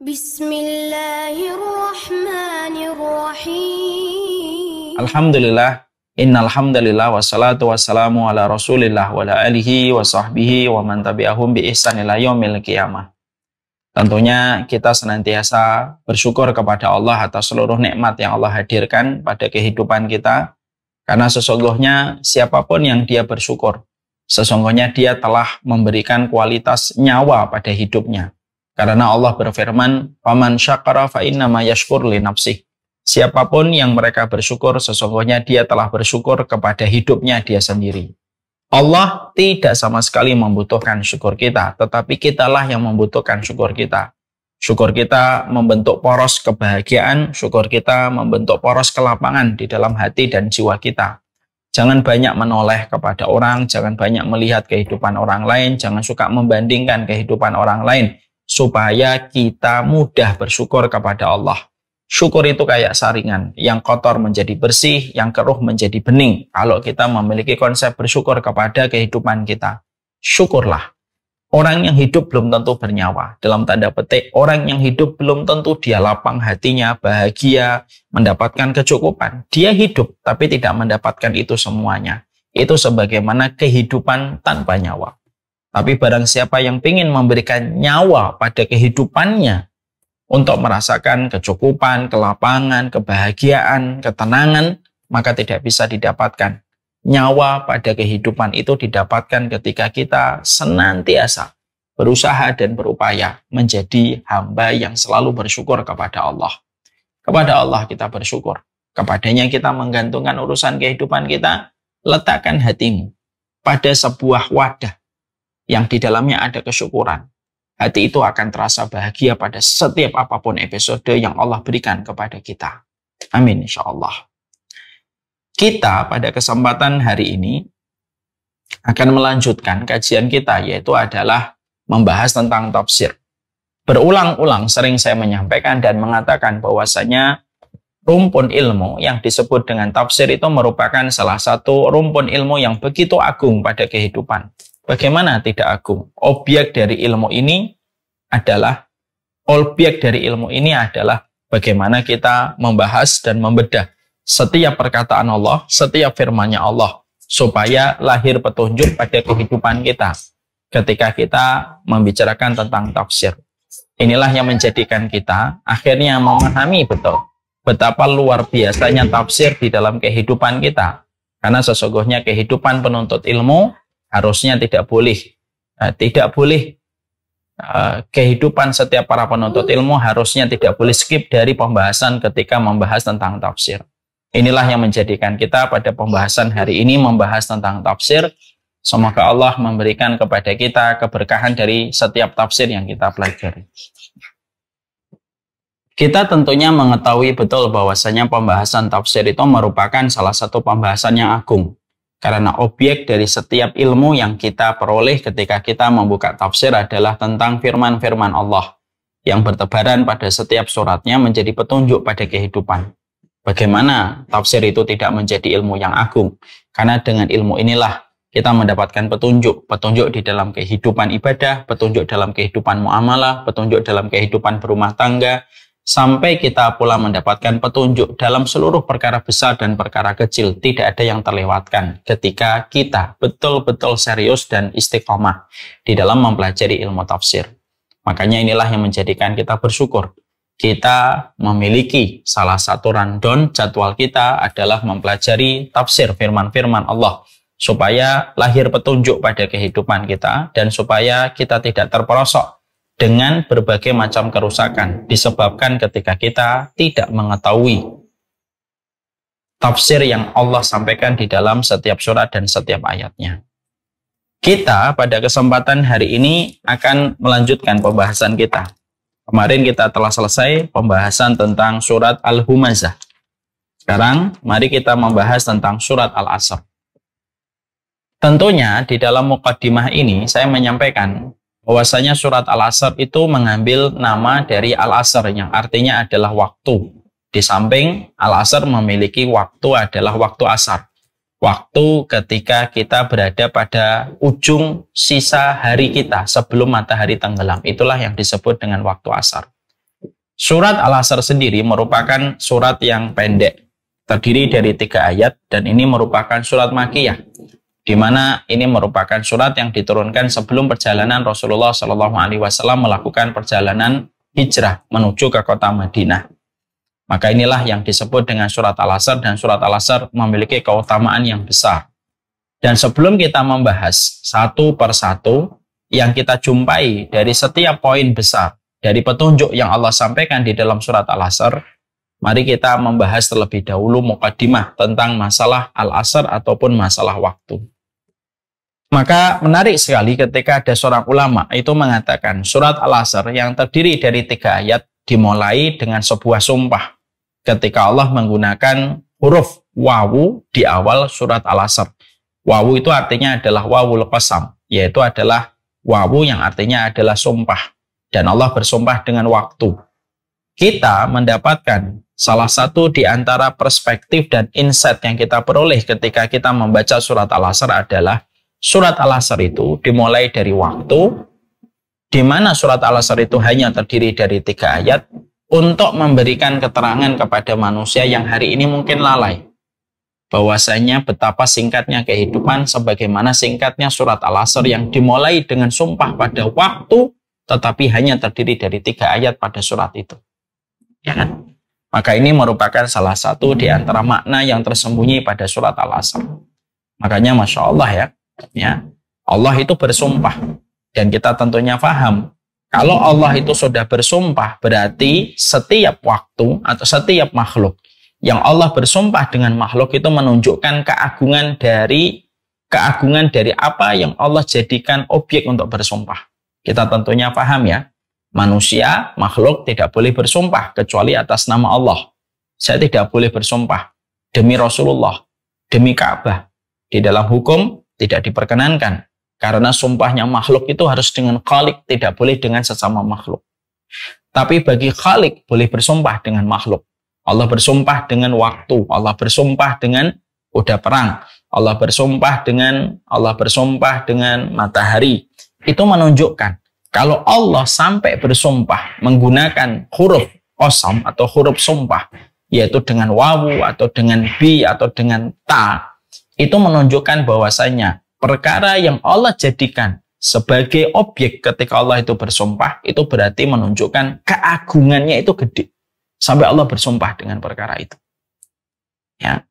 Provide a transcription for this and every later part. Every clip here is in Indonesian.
Bismillahirrahmanirrahim. Alhamdulillah, innal hamdalillah wassalatu wassalamu ala Rasulillah wa ala alihi wa sahbihi wa man tabi'ahum bi ihsan ila yaumil qiyamah. Tentunya kita senantiasa bersyukur kepada Allah atas seluruh nikmat yang Allah hadirkan pada kehidupan kita, karena sesungguhnya siapapun yang dia bersyukur, sesungguhnya dia telah memberikan kualitas nyawa pada hidupnya. Karena Allah berfirman, "Faman syakara fa innama yashkur li nafsih." Siapapun yang mereka bersyukur, sesungguhnya dia telah bersyukur kepada hidupnya dia sendiri. Allah tidak sama sekali membutuhkan syukur kita, tetapi kitalah yang membutuhkan syukur kita. Syukur kita membentuk poros kebahagiaan, syukur kita membentuk poros kelapangan di dalam hati dan jiwa kita. Jangan banyak menoleh kepada orang, jangan banyak melihat kehidupan orang lain, jangan suka membandingkan kehidupan orang lain, supaya kita mudah bersyukur kepada Allah. Syukur itu kayak saringan, yang kotor menjadi bersih, yang keruh menjadi bening. Kalau kita memiliki konsep bersyukur kepada kehidupan kita, syukurlah. Orang yang hidup belum tentu bernyawa. Dalam tanda petik, orang yang hidup belum tentu dia lapang hatinya, bahagia, mendapatkan kecukupan. Dia hidup, tapi tidak mendapatkan itu semuanya. Itu sebagaimana kehidupan tanpa nyawa. Tapi barang siapa yang ingin memberikan nyawa pada kehidupannya untuk merasakan kecukupan, kelapangan, kebahagiaan, ketenangan, maka tidak bisa didapatkan. Nyawa pada kehidupan itu didapatkan ketika kita senantiasa berusaha dan berupaya menjadi hamba yang selalu bersyukur kepada Allah. Kepada Allah kita bersyukur. Kepadanya kita menggantungkan urusan kehidupan kita. Letakkan hatimu pada sebuah wadah yang di dalamnya ada kesyukuran. Hati itu akan terasa bahagia pada setiap apapun episode yang Allah berikan kepada kita. Amin, insya Allah. Kita pada kesempatan hari ini akan melanjutkan kajian kita, yaitu adalah membahas tentang tafsir. Berulang-ulang sering saya menyampaikan dan mengatakan bahwasanya rumpun ilmu yang disebut dengan tafsir itu merupakan salah satu rumpun ilmu yang begitu agung pada kehidupan. Bagaimana tidak agung? Objek dari ilmu ini adalah bagaimana kita membahas dan membedah setiap perkataan Allah, setiap firman-Nya Allah, supaya lahir petunjuk pada kehidupan kita ketika kita membicarakan tentang tafsir. Inilah yang menjadikan kita akhirnya memahami betul betapa luar biasanya tafsir di dalam kehidupan kita. Karena sesungguhnya kehidupan penuntut ilmu harusnya tidak boleh kehidupan setiap para penuntut ilmu harusnya tidak boleh skip dari pembahasan ketika membahas tentang tafsir. Inilah yang menjadikan kita pada pembahasan hari ini membahas tentang tafsir. Semoga Allah memberikan kepada kita keberkahan dari setiap tafsir yang kita pelajari. Kita tentunya mengetahui betul bahwasanya pembahasan tafsir itu merupakan salah satu pembahasan yang agung. Karena objek dari setiap ilmu yang kita peroleh ketika kita membuka tafsir adalah tentang firman-firman Allah yang bertebaran pada setiap suratnya menjadi petunjuk pada kehidupan. Bagaimana tafsir itu tidak menjadi ilmu yang agung? Karena dengan ilmu inilah kita mendapatkan petunjuk di dalam kehidupan ibadah, petunjuk dalam kehidupan muamalah, petunjuk dalam kehidupan berumah tangga, sampai kita pula mendapatkan petunjuk dalam seluruh perkara besar dan perkara kecil. Tidak ada yang terlewatkan ketika kita betul-betul serius dan istiqomah di dalam mempelajari ilmu tafsir. Makanya inilah yang menjadikan kita bersyukur. Kita memiliki salah satu rundown jadwal kita adalah mempelajari tafsir firman-firman Allah, supaya lahir petunjuk pada kehidupan kita dan supaya kita tidak terperosok dengan berbagai macam kerusakan disebabkan ketika kita tidak mengetahui tafsir yang Allah sampaikan di dalam setiap surat dan setiap ayatnya. Kita pada kesempatan hari ini akan melanjutkan pembahasan kita. Kemarin kita telah selesai pembahasan tentang surat Al-Humazah. Sekarang mari kita membahas tentang surat Al-Asr. Tentunya di dalam muqaddimah ini saya menyampaikan bahwasanya surat Al-Asr itu mengambil nama dari Al-Asr yang artinya adalah waktu. Di samping Al-Asr memiliki waktu adalah waktu asar. Waktu ketika kita berada pada ujung sisa hari kita sebelum matahari tenggelam. Itulah yang disebut dengan waktu asar. Surat Al-Asr sendiri merupakan surat yang pendek, terdiri dari 3 ayat, dan ini merupakan surat Makkiyah, di mana ini merupakan surat yang diturunkan sebelum perjalanan Rasulullah SAW melakukan perjalanan hijrah menuju ke kota Madinah. Maka inilah yang disebut dengan surat Al-Asr, dan surat Al-Asr memiliki keutamaan yang besar. Dan sebelum kita membahas satu persatu yang kita jumpai dari setiap poin besar dari petunjuk yang Allah sampaikan di dalam surat Al-Asr, mari kita membahas terlebih dahulu muqaddimah tentang masalah Al-Asr ataupun masalah waktu. Maka menarik sekali ketika ada seorang ulama itu mengatakan surat Al-Asr yang terdiri dari 3 ayat dimulai dengan sebuah sumpah ketika Allah menggunakan huruf wawu di awal surat Al-Asr. Wawu itu artinya adalah wawul qasam, yaitu adalah wawu yang artinya adalah sumpah. Dan Allah bersumpah dengan waktu. Kita mendapatkan salah satu di antara perspektif dan insight yang kita peroleh ketika kita membaca surat Al-Asr adalah surat Al-Asr itu dimulai dari waktu, di mana surat Al-Asr itu hanya terdiri dari 3 ayat untuk memberikan keterangan kepada manusia yang hari ini mungkin lalai. Bahwasanya betapa singkatnya kehidupan, sebagaimana singkatnya surat Al-Asr yang dimulai dengan sumpah pada waktu, tetapi hanya terdiri dari 3 ayat pada surat itu. Ya kan? Maka ini merupakan salah satu di antara makna yang tersembunyi pada surat Al-Asr. Makanya Masya Allah ya, Allah itu bersumpah. Dan kita tentunya paham, kalau Allah itu sudah bersumpah, berarti setiap waktu atau setiap makhluk yang Allah bersumpah dengan makhluk itu menunjukkan keagungan dari apa yang Allah jadikan objek untuk bersumpah. Kita tentunya paham ya, manusia, makhluk tidak boleh bersumpah kecuali atas nama Allah. Saya tidak boleh bersumpah demi Rasulullah, demi Ka'bah. Di dalam hukum tidak diperkenankan, karena sumpahnya makhluk itu harus dengan Khalik, tidak boleh dengan sesama makhluk. Tapi bagi Khalik boleh bersumpah dengan makhluk. Allah bersumpah dengan waktu, Allah bersumpah dengan kuda perang, Allah bersumpah dengan matahari. Itu menunjukkan kalau Allah sampai bersumpah menggunakan huruf qasam atau huruf sumpah, yaitu dengan wawu atau dengan bi atau dengan ta, itu menunjukkan bahwasanya perkara yang Allah jadikan sebagai objek ketika Allah itu bersumpah, itu berarti menunjukkan keagungannya itu gede. Sampai Allah bersumpah dengan perkara itu. Ya.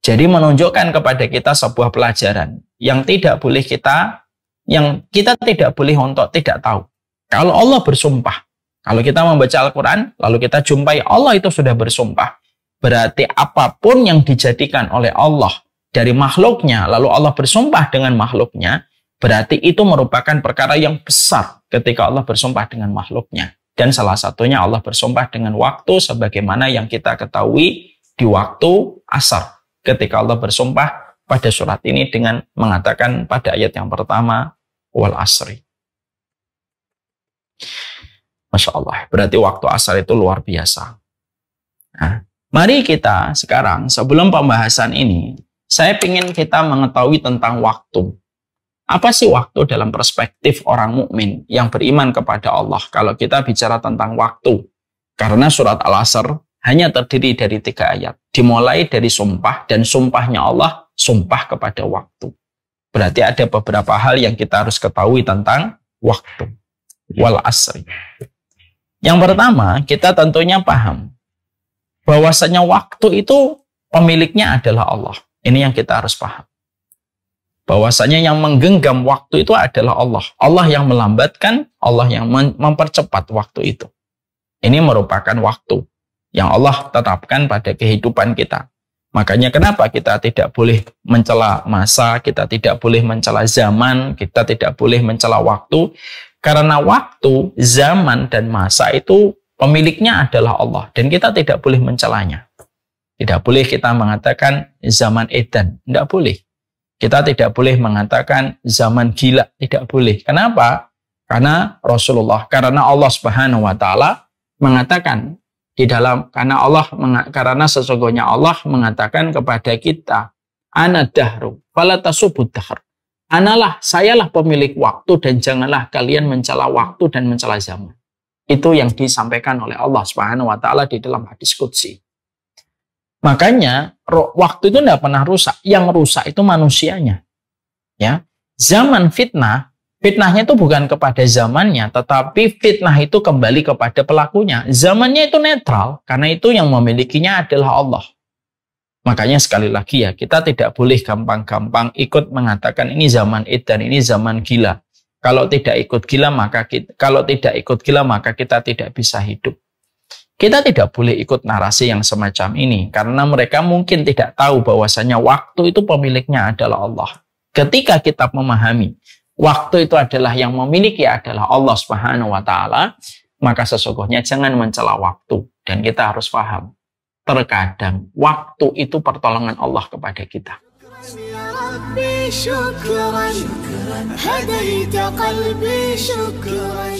Jadi menunjukkan kepada kita sebuah pelajaran yang tidak boleh kita tidak boleh untuk tidak tahu. Kalau Allah bersumpah, kalau kita membaca Al-Quran, lalu kita jumpai Allah itu sudah bersumpah, berarti apapun yang dijadikan oleh Allah dari makhluknya, lalu Allah bersumpah dengan makhluknya, berarti itu merupakan perkara yang besar ketika Allah bersumpah dengan makhluknya. Dan salah satunya Allah bersumpah dengan waktu, sebagaimana yang kita ketahui di waktu asar, ketika Allah bersumpah pada surat ini dengan mengatakan pada ayat yang pertama, wal asri. Masya Allah, berarti waktu asar itu luar biasa. Nah, mari kita sekarang, sebelum pembahasan ini, saya ingin kita mengetahui tentang waktu. Apa sih waktu dalam perspektif orang mukmin yang beriman kepada Allah? Kalau kita bicara tentang waktu, karena surat Al-Asr hanya terdiri dari 3 ayat, dimulai dari sumpah, dan sumpahnya Allah sumpah kepada waktu. Berarti ada beberapa hal yang kita harus ketahui tentang waktu. Wal asri. Yang pertama, kita tentunya paham bahwasanya waktu itu pemiliknya adalah Allah. Ini yang kita harus paham. Bahwasanya yang menggenggam waktu itu adalah Allah. Allah yang melambatkan, Allah yang mempercepat waktu itu. Ini merupakan waktu yang Allah tetapkan pada kehidupan kita. Makanya kenapa kita tidak boleh mencela masa, kita tidak boleh mencela zaman, kita tidak boleh mencela waktu. Karena waktu, zaman, dan masa itu pemiliknya adalah Allah. Dan kita tidak boleh mencelanya. Tidak boleh kita mengatakan zaman edan. Tidak boleh. Kita tidak boleh mengatakan zaman gila, tidak boleh. Kenapa? Karena Allah Subhanahu wa taala mengatakan di dalam karena sesungguhnya Allah mengatakan kepada kita, ana dahru fala tasubud dahr. Sayalah pemilik waktu dan janganlah kalian mencela waktu dan mencela zaman. Itu yang disampaikan oleh Allah Subhanahu wa taala di dalam hadis qudsi. Makanya waktu itu tidak pernah rusak. Yang rusak itu manusianya. Ya. Zaman fitnah, fitnahnya itu bukan kepada zamannya, tetapi fitnah itu kembali kepada pelakunya. Zamannya itu netral, karena itu yang memilikinya adalah Allah. Makanya sekali lagi ya, kita tidak boleh gampang-gampang ikut mengatakan ini zaman edan, ini zaman gila. Kalau tidak ikut gila maka kita tidak bisa hidup. Kita tidak boleh ikut narasi yang semacam ini karena mereka mungkin tidak tahu bahwasanya waktu itu pemiliknya adalah Allah. Ketika kita memahami waktu itu adalah yang memiliki adalah Allah Subhanahu wa taala, maka sesungguhnya jangan mencela waktu dan kita harus paham. Terkadang waktu itu pertolongan Allah kepada kita. يا ربي شكرا هديت قلبي شكرا